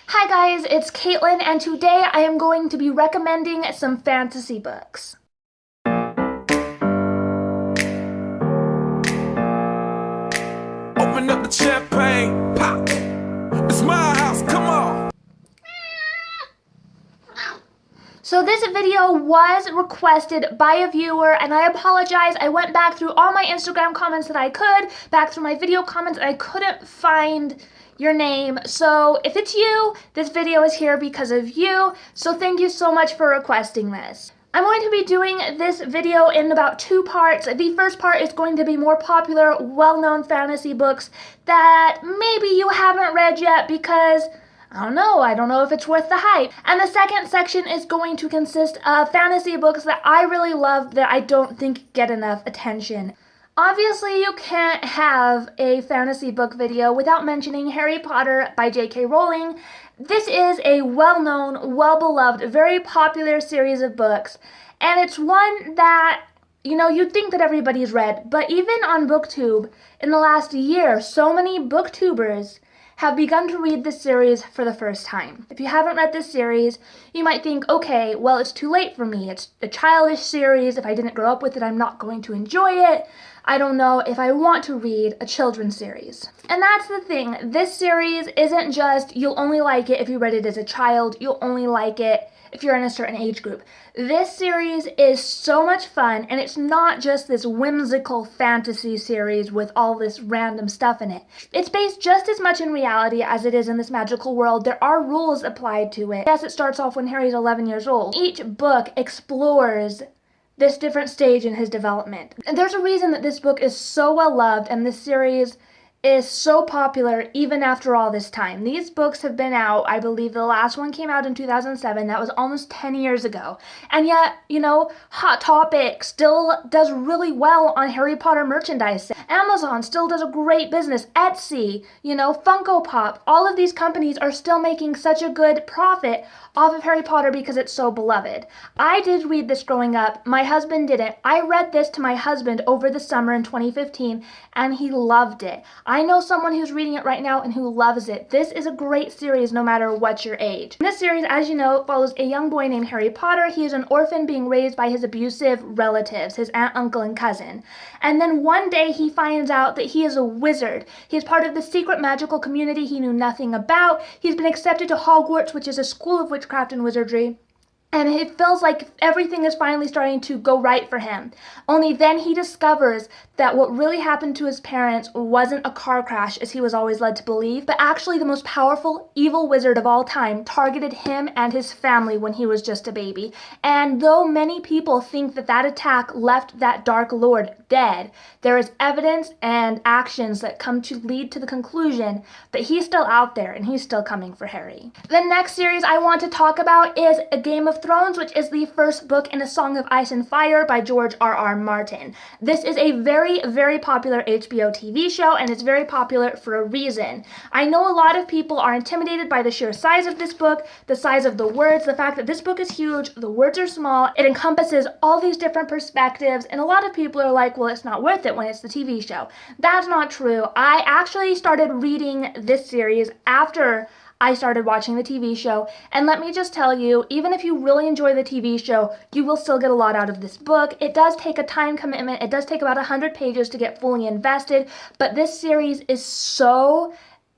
Hi guys, it's Caitlin, and today I am going to be recommending some fantasy books. Open up the champagne, pop. It's my house, come on. So this video was requested by a viewer, and I apologize. I went back through all my Instagram comments that I could, back through my video comments, and I couldn't find your name. So if it's you, this video is here because of you. So thank you so much for requesting this. I'm going to be doing this video in about two parts. The first part is going to be more popular, well-known fantasy books that maybe you haven't read yet because I don't know if it's worth the hype. And the second section is going to consist of fantasy books that I really love that I don't think get enough attention. Obviously, you can't have a fantasy book video without mentioning Harry Potter by J.K. Rowling. This is a well-known, well-beloved, very popular series of books, and it's one that, you'd think that everybody's read, but even on BookTube, in the last year, so many booktubers have begun to read this series for the first time. If you haven't read this series, you might think, okay, well, it's too late for me. It's a childish series. If I didn't grow up with it, I'm not going to enjoy it. I don't know if I want to read a children's series. And that's the thing. This series isn't just you'll only like it if you read it as a child. You'll only like it if you're in a certain age group. This series is so much fun, and it's not just this whimsical fantasy series with all this random stuff in it. It's based just as much in reality as it is in this magical world. There are rules applied to it. Yes, it starts off when Harry's 11 years old. Each book explores this different stage in his development. And there's a reason that this book is so well loved and this series is so popular even after all this time. These books have been out, I believe the last one came out in 2007. That was almost 10 years ago. And yet, Hot Topic still does really well on Harry Potter merchandise. Amazon still does a great business. Etsy, Funko Pop, all of these companies are still making such a good profit off of Harry Potter because it's so beloved. I did read this growing up. My husband didn't. I read this to my husband over the summer in 2015, and he loved it. I know someone who's reading it right now and who loves it. This is a great series no matter what your age. This series, as you know, follows a young boy named Harry Potter. He is an orphan being raised by his abusive relatives, his aunt, uncle, and cousin. And then one day he finds out that he is a wizard. He is part of the secret magical community he knew nothing about. He's been accepted to Hogwarts, which is a school of witchcraft and wizardry. And it feels like everything is finally starting to go right for him. Only then he discovers that what really happened to his parents wasn't a car crash, as he was always led to believe, but actually the most powerful evil wizard of all time targeted him and his family when he was just a baby. And though many people think that that attack left that Dark Lord dead, there is evidence and actions that come to lead to the conclusion that he's still out there and he's still coming for Harry. The next series I want to talk about is A Game of Thrones, which is the first book in A Song of Ice and Fire by George R.R. Martin. This is a very, very popular HBO TV show, and it's very popular for a reason. I know a lot of people are intimidated by the sheer size of this book, the size of the words, the fact that this book is huge, the words are small, it encompasses all these different perspectives, and a lot of people are like, well, it's not worth it when it's the TV show. That's not true. I actually started reading this series after I started watching the TV show, and let me just tell you, even if you really enjoy the TV show, you will still get a lot out of this book. It does take a time commitment. It does take about 100 pages to get fully invested, but this series is so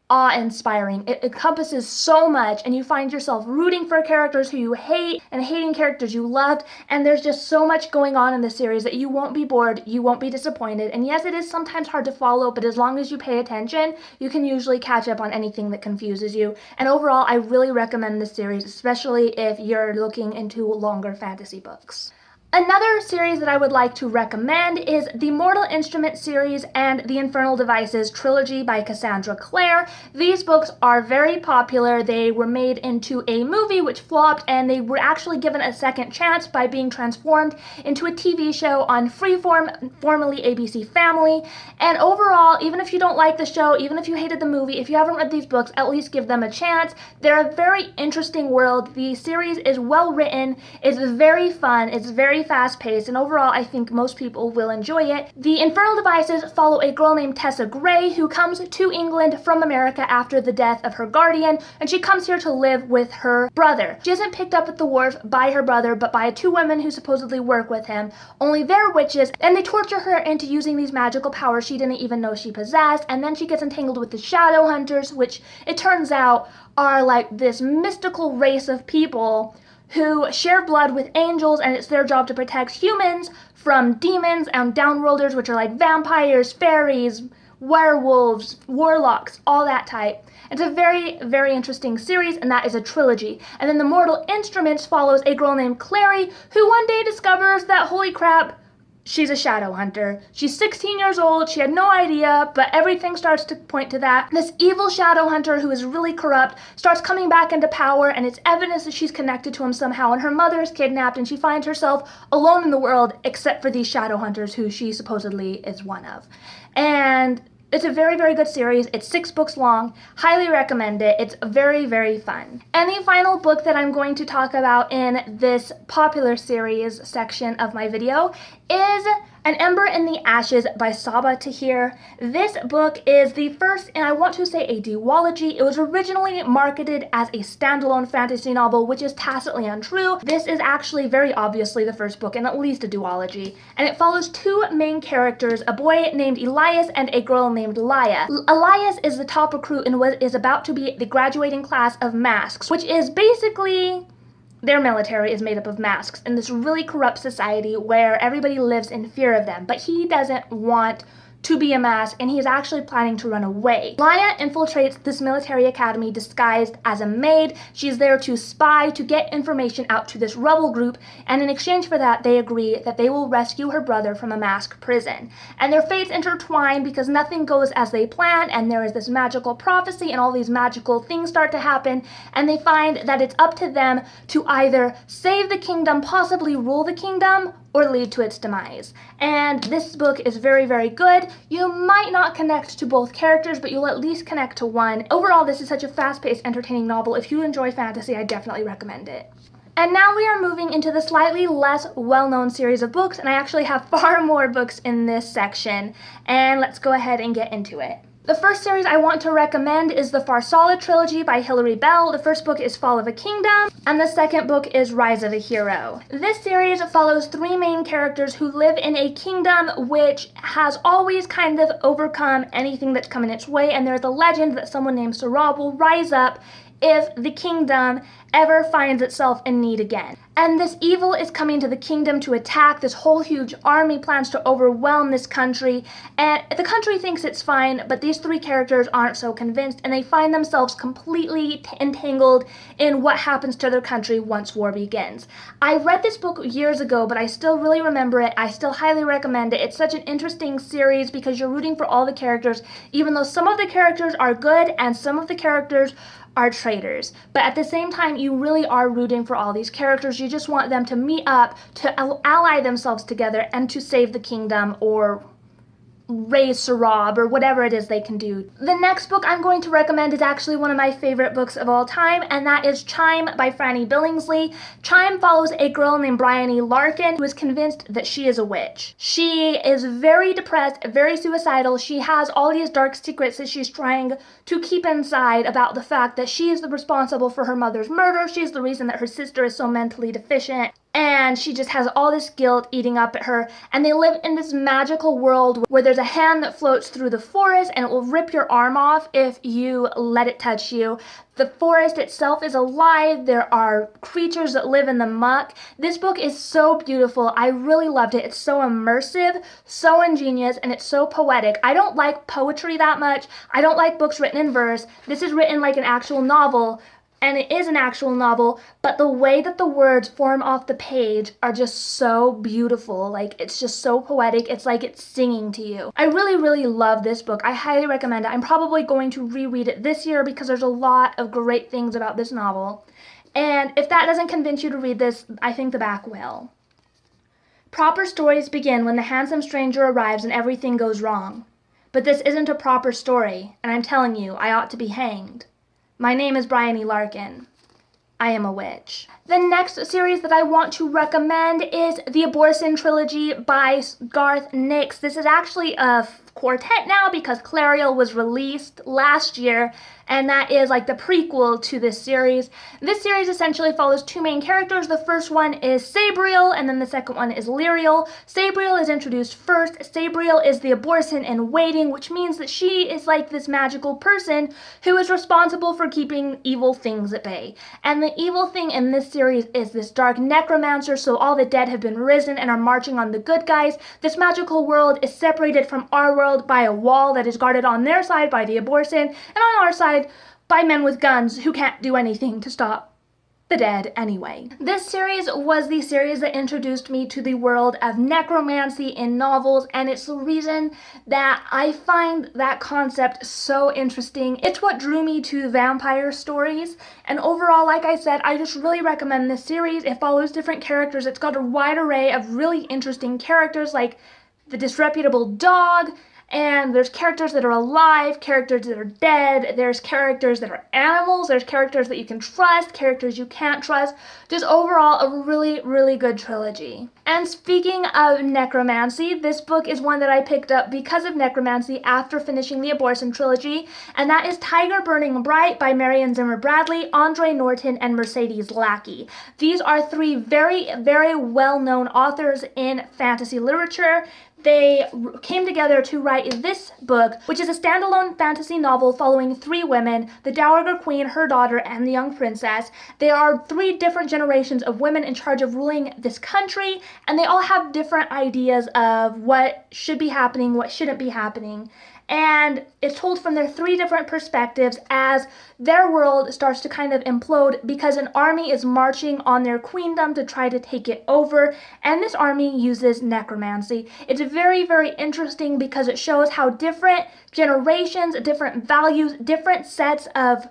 awe-inspiring. It encompasses so much, and you find yourself rooting for characters who you hate and hating characters you loved, and there's just so much going on in the series that you won't be bored, you won't be disappointed, and yes, it is sometimes hard to follow, but as long as you pay attention, you can usually catch up on anything that confuses you. And overall, I really recommend this series, especially if you're looking into longer fantasy books. Another series that I would like to recommend is the Mortal Instrument series and the Infernal Devices Trilogy by Cassandra Clare. These books are very popular. They were made into a movie which flopped, and they were actually given a second chance by being transformed into a TV show on Freeform, formerly ABC Family. And overall, even if you don't like the show, even if you hated the movie, if you haven't read these books, at least give them a chance. They're a very interesting world. The series is well written, it's very fun, it's very very fast-paced, and overall I think most people will enjoy it. The Infernal devices follow a girl named Tessa Gray who comes to England from America after the death of her guardian, and she comes here to live with her brother. She isn't picked up at the wharf by her brother, but by two women who supposedly work with him. Only they're witches, and they torture her into using these magical powers she didn't even know she possessed, and then she gets entangled with the shadow hunters, which it turns out are like this mystical race of people who share blood with angels, and it's their job to protect humans from demons and downworlders, which are like vampires, fairies, werewolves, warlocks, all that type. It's a very, very interesting series, and that is a trilogy. And then The Mortal Instruments follows a girl named Clare, who one day discovers that, holy crap, she's a shadow hunter. She's 16 years old, she had no idea, but everything starts to point to that. This evil shadow hunter who is really corrupt starts coming back into power, and it's evidence that she's connected to him somehow, and her mother is kidnapped, and she finds herself alone in the world except for these shadow hunters who she supposedly is one of. And it's a very, very good series. It's 6 books long. Highly recommend it. It's very, very fun. And the final book that I'm going to talk about in this popular series section of my video is An Ember in the Ashes by Sabaa Tahir. This book is the first, and I want to say a duology. It was originally marketed as a standalone fantasy novel, which is tacitly untrue. This is actually very obviously the first book in at least a duology. And it follows two main characters, a boy named Elias and a girl named Laia. Elias is the top recruit in what is about to be the graduating class of masks, which is basically their military is made up of masks in this really corrupt society where everybody lives in fear of them. But he doesn't want to be a mask, and he is actually planning to run away. Laia infiltrates this military academy disguised as a maid. She's there to spy, to get information out to this rebel group, and in exchange for that, they agree that they will rescue her brother from a mask prison. And their fates intertwine because nothing goes as they plan, and there is this magical prophecy, and all these magical things start to happen, and they find that it's up to them to either save the kingdom, possibly rule the kingdom, or lead to its demise. And this book is very, very good. You might not connect to both characters, but you'll at least connect to one. Overall, this is such a fast-paced, entertaining novel. If you enjoy fantasy, I definitely recommend it. And now we are moving into the slightly less well-known series of books, and I actually have far more books in this section, and let's go ahead and get into it. The first series I want to recommend is the Farsala Trilogy by Hilari. The first book is Fall of a Kingdom, and the second book is Rise of a Hero. This series follows 3 main characters who live in a kingdom which has always kind of overcome anything that's come in its way, and there's a legend that someone named Sarah will rise up if the kingdom ever finds itself in need again. And this evil is coming to the kingdom to attack. This whole huge army plans to overwhelm this country, and the country thinks it's fine, but these 3 characters aren't so convinced, and they find themselves completely entangled in what happens to their country once war begins. I read this book years ago, but I still really remember it. I still highly recommend it. It's such an interesting series because you're rooting for all the characters, even though some of the characters are good and some of the characters are traitors. But at the same time, you really are rooting for all these characters. You just want them to meet up, to ally themselves together, and to save the kingdom or raise Sarab or whatever it is they can do. The next book I'm going to recommend is actually one of my favorite books of all time, and that is Chime by Franny Billingsley. Chime follows a girl named Bryony Larkin who is convinced that she is a witch. She is very depressed, very suicidal. She has all these dark secrets that she's trying to keep inside about the fact that she is the responsible for her mother's murder. She's the reason that her sister is so mentally deficient. And she just has all this guilt eating up at her. And they live in this magical world where there's a hand that floats through the forest and it will rip your arm off if you let it touch you. The forest itself is alive. There are creatures that live in the muck. This book is so beautiful. I really loved it. It's so immersive, so ingenious, and it's so poetic. I don't like poetry that much. I don't like books written in verse. This is written like an actual novel. And it is an actual novel, but the way that the words form off the page are just so beautiful. Like, it's just so poetic. It's like it's singing to you. I really, really love this book. I highly recommend it. I'm probably going to reread it this year because there's a lot of great things about this novel. And if that doesn't convince you to read this, I think the back will. Proper stories begin when the handsome stranger arrives and everything goes wrong. But this isn't a proper story, and I'm telling you, I ought to be hanged. My name is Bryony Larkin. I am a witch. The next series that I want to recommend is the Abhorsen Trilogy by Garth Nix. This is actually a quartet now because Clare was released last year, and that is like the prequel to this series. This series essentially follows two main characters. The first one is Sabriel, and then the second one is Lyriel. Sabriel is introduced first. Sabriel is the Abhorsen in waiting, which means that she is like this magical person who is responsible for keeping evil things at bay. And the evil thing in this series is this dark necromancer, so all the dead have been risen and are marching on the good guys. This magical world is separated from our world by a wall that is guarded on their side by the Abhorsen, and on our side by men with guns who can't do anything to stop the dead anyway. This series was the series that introduced me to the world of necromancy in novels, and it's the reason that I find that concept so interesting. It's what drew me to vampire stories, and overall, like I said, I just really recommend this series. It follows different characters. It's got a wide array of really interesting characters, like the disreputable dog, and there's characters that are alive, characters that are dead, there's characters that are animals, there's characters that you can trust, characters you can't trust. Just overall, a really, really good trilogy. And speaking of necromancy, this book is one that I picked up because of necromancy after finishing the Abhorsen trilogy, and that is Tiger Burning Bright by Marion Zimmer Bradley, Andre Norton, and Mercedes Lackey. These are three very, very well-known authors in fantasy literature. They came together to write this book, which is a standalone fantasy novel following three women, the Dowager Queen, her daughter, and the young princess. They are three different generations of women in charge of ruling this country, and they all have different ideas of what should be happening, what shouldn't be happening. And it's told from their three different perspectives as their world starts to kind of implode because an army is marching on their queendom to try to take it over, and this army uses necromancy. It's very, very interesting because it shows how different generations, different values, different sets of,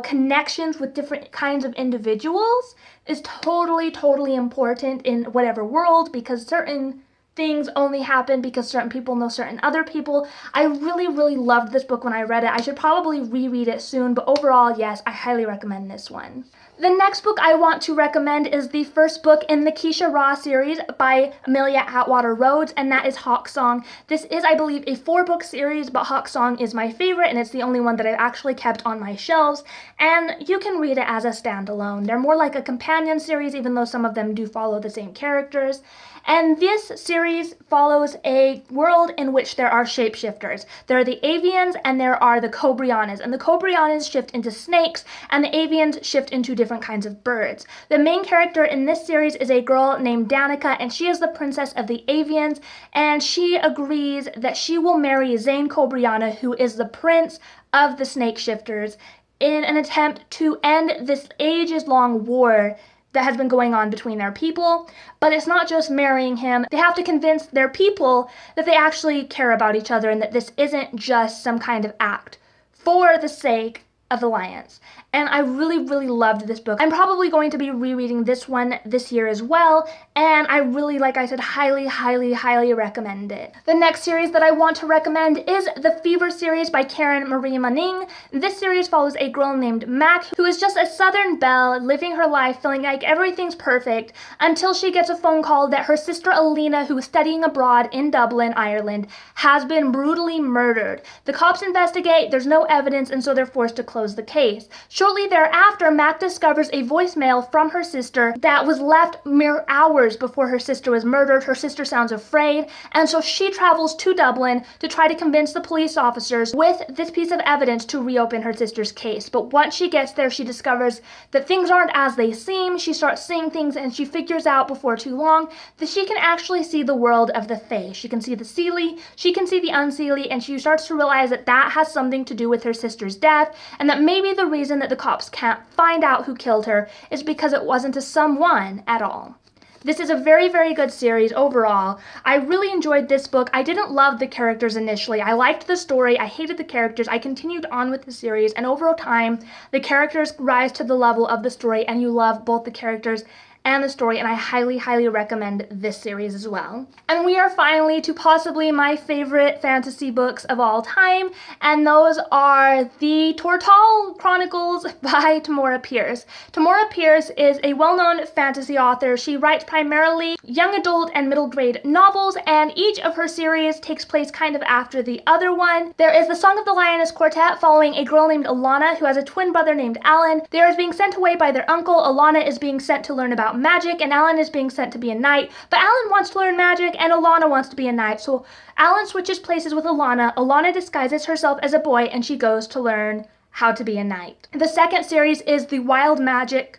connections with different kinds of individuals is totally, totally important in whatever world, because certain things only happen because certain people know certain other people. I really, really loved this book when I read it. I should probably reread it soon, but overall, yes, I highly recommend this one. The next book I want to recommend is the first book in the Keisha Raw series by Amelia Atwater-Rhodes, and that is Hawksong. This is, I believe, a 4-book series, but Hawksong is my favorite, and it's the only one that I've actually kept on my shelves, and you can read it as a standalone. They're more like a companion series, even though some of them do follow the same characters. And this series follows a world in which there are shapeshifters. There are the avians and there are the cobrianas. And the cobrianas shift into snakes and the avians shift into different kinds of birds. The main character in this series is a girl named Danica, and she is the princess of the avians, and she agrees that she will marry Zane Cobriana, who is the prince of the snake shifters, in an attempt to end this ages-long war that has been going on between their people. But it's not just marrying him. They have to convince their people that they actually care about each other and that this isn't just some kind of act for the sake of alliance. And I really, really loved this book. I'm probably going to be rereading this one this year as well, and I really, like I said, highly, highly, highly recommend it. The next series that I want to recommend is the Fever series by Karen Marie Moning. This series follows a girl named Mac, who is just a Southern belle living her life feeling like everything's perfect until she gets a phone call that her sister Alina, who is studying abroad in Dublin, Ireland, has been brutally murdered. The cops investigate, there's no evidence, and so they're forced to close the case. Shortly thereafter, Mac discovers a voicemail from her sister that was left mere hours before her sister was murdered. Her sister sounds afraid, and so she travels to Dublin to try to convince the police officers with this piece of evidence to reopen her sister's case. But once she gets there, she discovers that things aren't as they seem. She starts seeing things, and she figures out before too long that she can actually see the world of the Fae. She can see the Seelie, she can see the Unseelie, and she starts to realize that that has something to do with her sister's death, and that maybe the reason that the cops can't find out who killed her is because it wasn't a someone at all. This is a very, very good series overall. I really enjoyed this book. I didn't love the characters initially. I liked the story. I hated the characters. I continued on with the series, and over time, the characters rise to the level of the story, and you love both the characters and the story, and I highly, highly recommend this series as well. And we are finally to possibly my favorite fantasy books of all time, and those are the Tortall Chronicles by Tamora Pierce. Tamora Pierce is a well-known fantasy author. She writes primarily young adult and middle grade novels, and each of her series takes place kind of after the other one. There is the Song of the Lioness Quartet following a girl named Alana who has a twin brother named Alan. They are being sent away by their uncle. Alana is being sent to learn about magic, and Alan is being sent to be a knight. But Alan wants to learn magic, and Alana wants to be a knight. So Alan switches places with Alana. Alana disguises herself as a boy, and she goes to learn how to be a knight. The second series is the Wild Magic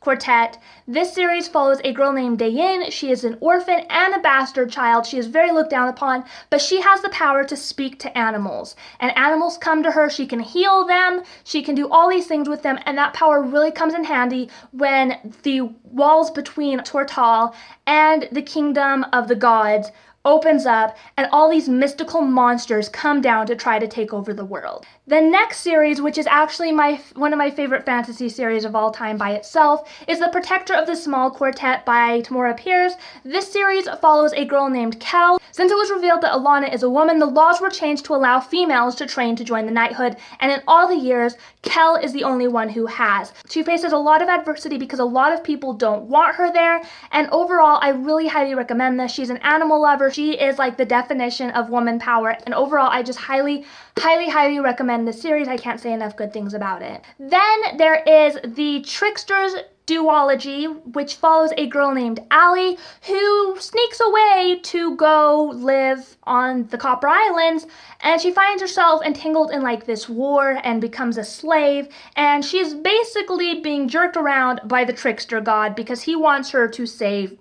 Quartet. This series follows a girl named Dayin. She is an orphan and a bastard child. She is very looked down upon, but she has the power to speak to animals. And animals come to her. She can heal them. She can do all these things with them, and that power really comes in handy when the walls between Tortall and the kingdom of the gods opens up and all these mystical monsters come down to try to take over the world. The next series, which is actually one of my favorite fantasy series of all time by itself, is The Protector of the Small Quartet by Tamora Pierce. This series follows a girl named Kel. Since it was revealed that Alana is a woman, the laws were changed to allow females to train to join the knighthood, and in all the years, Kel is the only one who has. She faces a lot of adversity because a lot of people don't want her there, and overall, I really highly recommend this. She's an animal lover. She is like the definition of woman power, and overall, I just highly, highly, highly recommend this series. I can't say enough good things about it. Then there is the Trickster's Duology, which follows a girl named Allie who sneaks away to go live on the Copper Islands, and she finds herself entangled in like this war and becomes a slave, and she's basically being jerked around by the Trickster god because he wants her to save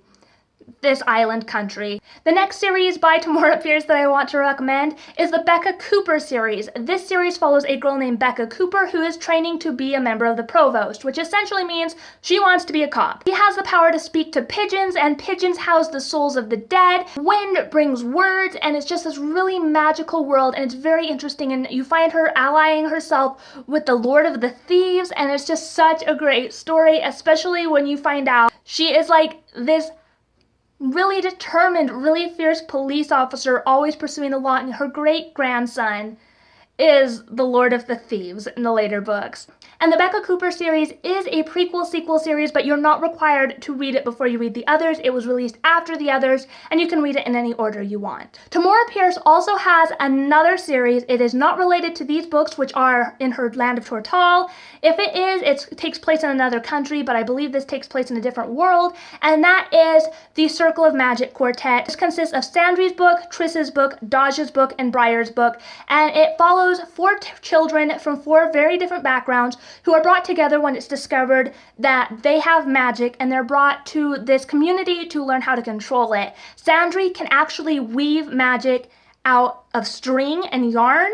this island country. The next series by Tamora Pierce that I want to recommend is the Beka Cooper series. This series follows a girl named Beka Cooper who is training to be a member of the Provost, which essentially means she wants to be a cop. She has the power to speak to pigeons, and pigeons house the souls of the dead. Wind brings words, and it's just this really magical world, and it's very interesting, and you find her allying herself with the Lord of the Thieves, and it's just such a great story, especially when you find out she is like this really determined, really fierce police officer always pursuing the law, and her great-grandson is the Lord of the Thieves in the later books. And the Beka Cooper series is a prequel-sequel series, but you're not required to read it before you read the others. It was released after the others, and you can read it in any order you want. Tamora Pierce also has another series. It is not related to these books, which are in her land of Tortall. If it is, it takes place in another country, but I believe this takes place in a different world, and that is the Circle of Magic Quartet. This consists of Sandry's book, Triss's book, Dodge's book, and Briar's book, and it follows four children from four very different backgrounds who are brought together when it's discovered that they have magic, and they're brought to this community to learn how to control it. Sandry can actually weave magic out of string and yarn,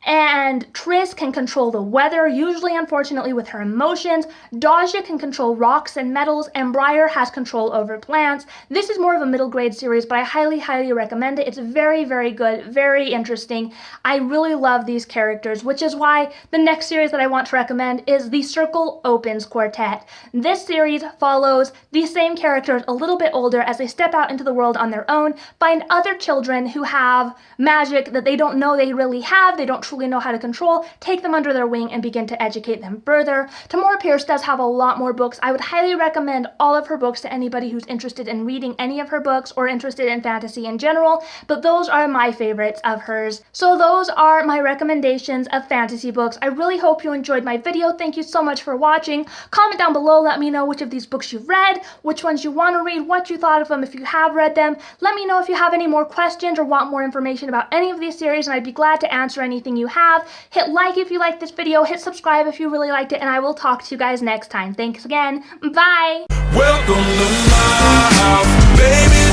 and Triss can control the weather, usually unfortunately with her emotions. Dodge can control rocks and metals, and Briar has control over plants. This is more of a middle grade series, but I highly, highly recommend it. It's very, very good, very interesting. I really love these characters, which is why the next series that I want to recommend is the Circle Opens Quartet. This series follows these same characters a little bit older as they step out into the world on their own, find other children who have magic that they don't know they really have, they don't truly know how to control, take them under their wing and begin to educate them further. Tamora Pierce does have a lot more books. I would highly recommend all of her books to anybody who's interested in reading any of her books or interested in fantasy in general, but those are my favorites of hers. So those are my recommendations of fantasy books. I really hope you enjoyed my video. Thank you so much for watching. Comment down below, let me know which of these books you've read, which ones you want to read, what you thought of them if you have read them. Let me know if you have any more questions or want more information about any of these series, and I'd be glad to answer anything you have. Hit like if you liked this video, hit subscribe if you really liked it, and I will talk to you guys next time. Thanks again. Bye! Welcome to my house, baby.